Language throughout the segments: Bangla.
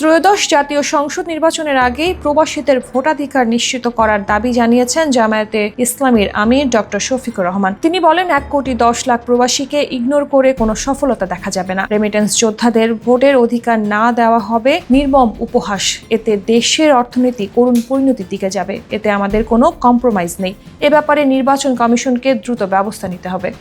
ত্রয়োদশ জাতীয় সংসদ নির্বাচনের আগেই প্রবাসীদের ভোটাধিকার নিশ্চিত করার দাবি জানিয়েছেন জামায়াতে ইসলামীর আমির ডক্টর শফিকুর রহমান। তিনি বলেন, 1,10,00,000 প্রবাসীকে ইগনোর করে কোনো সফলতা দেখা যাবে না। রেমিটেন্স যোদ্ধাদের ভোটের অধিকার না দেওয়া হবে নির্মম উপহাস। এতে দেশের অর্থনীতি করুণ পরিণতির দিকে যাবে। এতে আমাদের কোনো কম্প্রোমাইজ নেই। এ ব্যাপারে নির্বাচন কমিশনকে দ্রুত ব্যবস্থা নিতে হবে।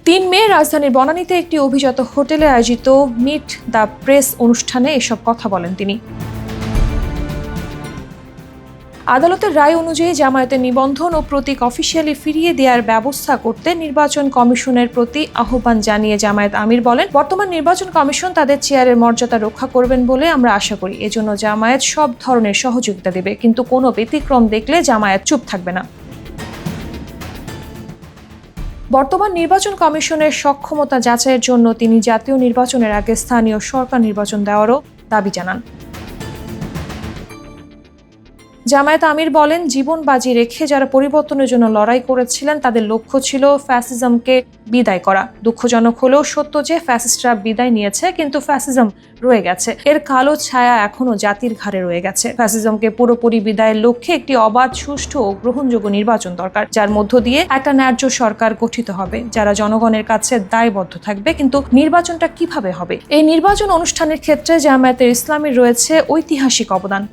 3 মে রাজধানীর বনানীতে একটি অভিজাত হোটেলে আয়োজিত মিট দ্য প্রেস অনুষ্ঠানে এসব কথা বলেন তিনি। আদালতের রায় অনুযায়ী জামায়াতের নিবন্ধন ও প্রতীক অফিসিয়ালি ফিরিয়ে দেওয়ার ব্যবস্থা করতে নির্বাচন কমিশনের প্রতি আহ্বান জানিয়ে জামায়াত আমির বলেন, বর্তমান নির্বাচন কমিশন তাদের চেয়ারের মর্যাদা রক্ষা করবেন বলে আমরা আশা করি। এজন্য জামায়াত সব ধরনের সহযোগিতা দেবে, কিন্তু কোনো ব্যতিক্রম দেখলে জামায়াত চুপ থাকবে না। বর্তমান নির্বাচন কমিশনের সক্ষমতা যাচাইয়ের জন্য তিনি জাতীয় নির্বাচনের আগে স্থানীয় সরকার নির্বাচন দেওয়ারও দাবি জানান। জামায়াত আমির বলেন, জীবন বাজি রেখে যারা পরিবর্তনের জন্য লড়াই করেছিলেন তাদের লক্ষ্য ছিল ফ্যাসিজমকে বিদায় করা। দুঃখজনক হলেও সত্য যে ফ্যাসিস্টরা বিদায় নিয়েছে, কিন্তু ফ্যাসিজম রয়ে গেছে। এর কালো ছায়া এখনো জাতির ঘাড়ে রয়ে গেছে। ফ্যাসিজমকে পুরোপুরি বিদায়ের লক্ষ্যে একটি অবাধ, সুষ্ঠু ও গ্রহণযোগ্য নির্বাচন দরকার, যার মধ্য দিয়ে একটা ন্যায্য সরকার গঠিত হবে, যারা জনগণের কাছে দায়বদ্ধ থাকবে। কিন্তু নির্বাচনটা কিভাবে হবে? এই নির্বাচন অনুষ্ঠানের ক্ষেত্রে জামায়াতে ইসলামীর রয়েছে ঐতিহাসিক অবদান।